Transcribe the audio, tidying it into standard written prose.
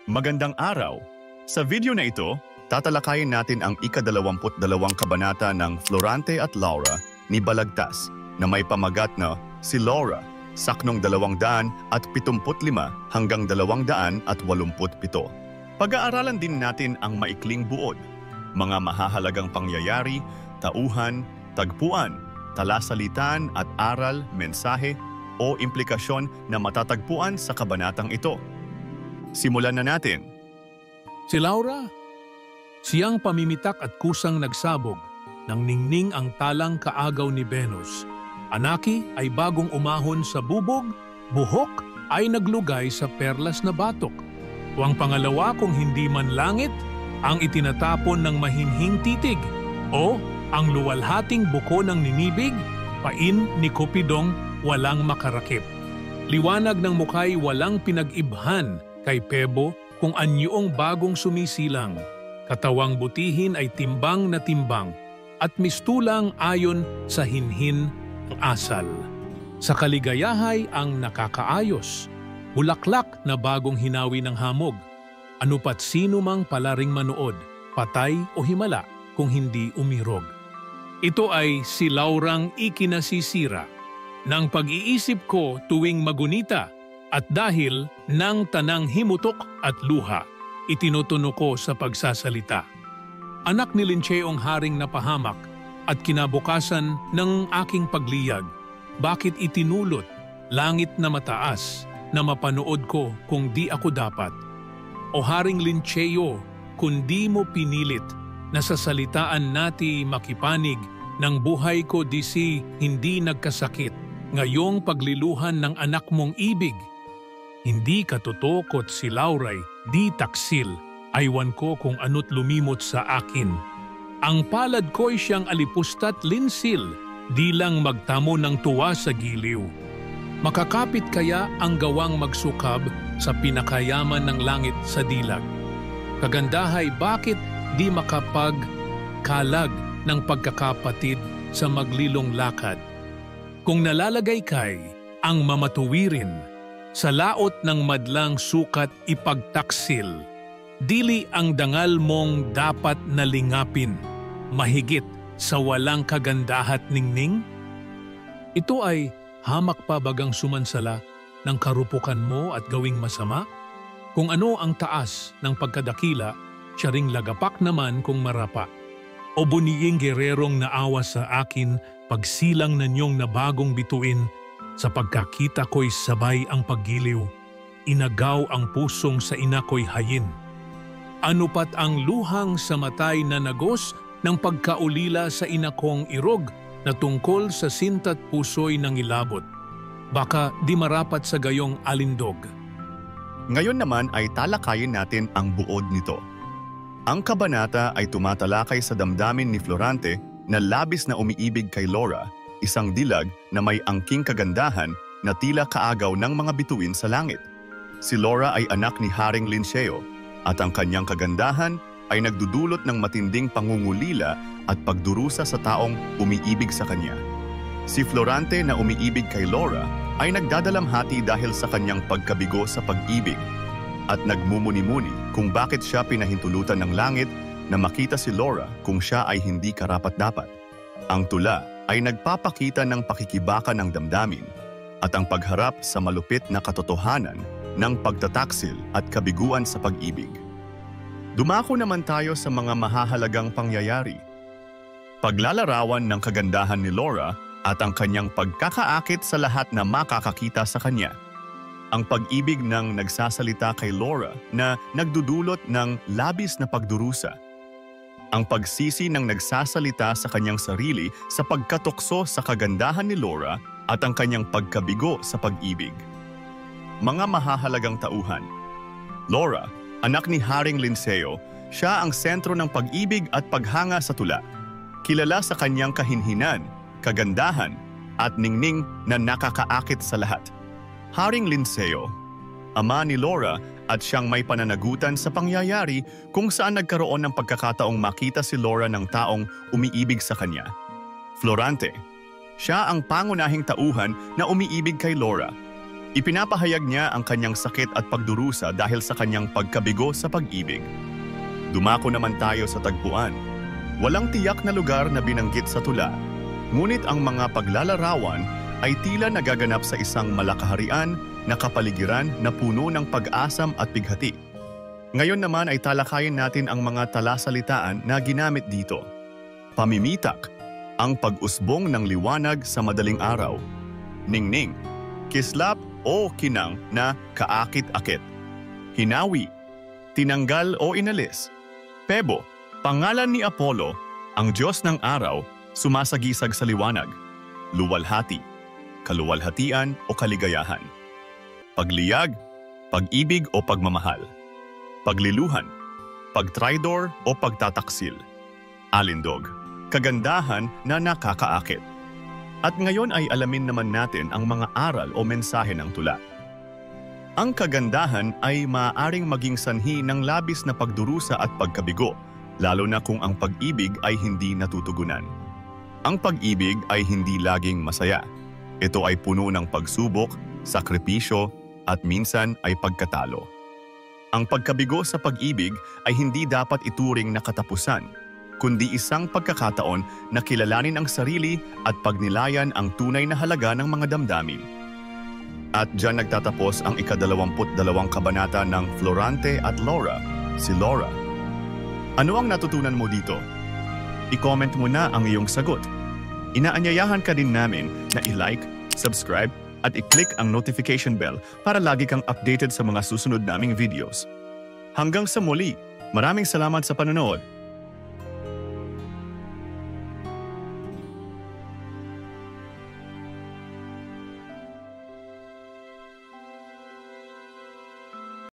Magandang araw! Sa video na ito, tatalakayin natin ang ika-22 kabanata ng Florante at Laura ni Balagtas na may pamagat na Si Laura, saknong 275 hanggang 287. Pag-aaralan din natin ang maikling buod, mga mahahalagang pangyayari, tauhan, tagpuan, talasalitan at aral, mensahe o implikasyon na matatagpuan sa kabanatang ito. Simulan na natin. Si Laura, siyang pamimitak at kusang nagsabog nang ningning ang talang kaagaw ni Venus. Anaki ay bagong umahon sa bubog, buhok ay naglugay sa perlas na batok. Ang pangalawa kung hindi man langit, ang itinatapon ng mahinhing titig o ang luwalhating buko ng ninibig, pain ni Cupidong walang makarakip. Liwanag ng mukhay walang pinag-ibhan kay Pebo kung anyong bagong sumisilang. Katawang butihin ay timbang na timbang at mistulang ayon sa hinhin ng asal. Sa kaligayahay ang nakakaayos, bulaklak na bagong hinawi ng hamog. Ano pat sino mang palaring manood, patay o himala kung hindi umirog. Ito ay si Laurang ikinasisira ng pag-iisip ko tuwing magunita at dahil ng tanang himutok at luha, itinutuno ko sa pagsasalita. Anak ni Lincheong haring napahamak at kinabukasan ng aking pagliyag, bakit itinulot langit na mataas na mapanood ko kung di ako dapat? O haring Lincheo, kung di mo pinilit na sa salitaan nati makipanig ng buhay ko disi hindi nagkasakit, ngayong pagliluhan ng anak mong ibig. Hindi katutokot si Lauray, di taksil, aywan ko kung ano't lumimot sa akin. Ang palad ko'y siyang alipusta't linsil, di lang magtamo ng tuwa sa giliw. Makakapit kaya ang gawang magsukab sa pinakayaman ng langit sa dilag? Kagandahay bakit di makapagkalag ng pagkakapatid sa maglilong lakad? Kung nalalagay kay ang mamatuwirin, sa laot ng madlang sukat ipagtaksil, dili ang dangal mong dapat nalingapin, mahigit sa walang kagandahat ningning? Ito ay hamak pa bagang sumansala ng karupukan mo at gawing masama? Kung ano ang taas ng pagkadakila, siya ring lagapak naman kung marapa. O buniying gererong naawa sa akin, pagsilang na niyong nabagong bituin, sa pagkakita ko'y sabay ang paggiliw, inagaw ang pusong sa ina ko'y hayin. Ano pat ang luhang sa matay na nagos ng pagkaulila sa ina kong irog na tungkol sa sinta't puso'y nangilabot? Baka di marapat sa gayong alindog. Ngayon naman ay talakayin natin ang buod nito. Ang kabanata ay tumatalakay sa damdamin ni Florante na labis na umiibig kay Laura, isang dilag na may angking kagandahan na tila kaagaw ng mga bituin sa langit. Si Laura ay anak ni Haring Lincheo at ang kanyang kagandahan ay nagdudulot ng matinding pangungulila at pagdurusa sa taong umiibig sa kanya. Si Florante na umiibig kay Laura ay nagdadalamhati dahil sa kanyang pagkabigo sa pag-ibig at nagmumuni-muni kung bakit siya pinahintulutan ng langit na makita si Laura kung siya ay hindi karapat-dapat. Ang tula ay nagpapakita ng pakikibaka ng damdamin at ang pagharap sa malupit na katotohanan ng pagtataksil at kabiguan sa pag-ibig. Dumako naman tayo sa mga mahahalagang pangyayari. Paglalarawan ng kagandahan ni Laura at ang kanyang pagkakaakit sa lahat na makakakita sa kanya. Ang pag-ibig ng nagsasalita kay Laura na nagdudulot ng labis na pagdurusa. Ang pagsisi ng nagsasalita sa kanyang sarili sa pagkatukso sa kagandahan ni Laura at ang kanyang pagkabigo sa pag-ibig. Mga mahahalagang tauhan. Laura, anak ni Haring Lincheo, siya ang sentro ng pag-ibig at paghanga sa tula. Kilala sa kanyang kahinhinan, kagandahan, at ningning na nakakaakit sa lahat. Haring Lincheo, ama ni Laura at siyang may pananagutan sa pangyayari kung saan nagkaroon ng pagkakataong makita si Laura ng taong umiibig sa kanya. Florante, siya ang pangunahing tauhan na umiibig kay Laura. Ipinapahayag niya ang kanyang sakit at pagdurusa dahil sa kanyang pagkabigo sa pag-ibig. Dumako naman tayo sa tagpuan. Walang tiyak na lugar na binanggit sa tula, ngunit ang mga paglalarawan ay tila nagaganap sa isang malakaharian na kapaligiran na puno ng pag-asam at bighati. Ngayon naman ay talakayin natin ang mga talasalitaan na ginamit dito. Pamimitak, ang pag-usbong ng liwanag sa madaling araw. Ningning, kislap o kinang na kaakit-akit. Hinawi, tinanggal o inalis. Pebo, pangalan ni Apollo, ang Diyos ng araw, sumasagisag sa liwanag. Luwalhati, kaluwalhatian o kaligayahan. Pagliyag, pag-ibig o pagmamahal. Pagliluhan, pagtraidor o pagtataksil. Alindog, kagandahan na nakakaakit. At ngayon ay alamin naman natin ang mga aral o mensahe ng tula. Ang kagandahan ay maaaring maging sanhi ng labis na pagdurusa at pagkabigo, lalo na kung ang pag-ibig ay hindi natutugunan. Ang pag-ibig ay hindi laging masaya. Ito ay puno ng pagsubok, sakripisyo, at minsan ay pagkatalo. Ang pagkabigo sa pag-ibig ay hindi dapat ituring na katapusan, kundi isang pagkakataon na kilalanin ang sarili at pagnilayan ang tunay na halaga ng mga damdamin. At diyan nagtatapos ang ika-22 kabanata ng Florante at Laura, si Laura. Ano ang natutunan mo dito? I-comment mo na ang iyong sagot. Inaanyayahan ka din namin na i-like, subscribe, at i-click ang notification bell para lagi kang updated sa mga susunod naming videos. Hanggang sa muli, maraming salamat sa panonood.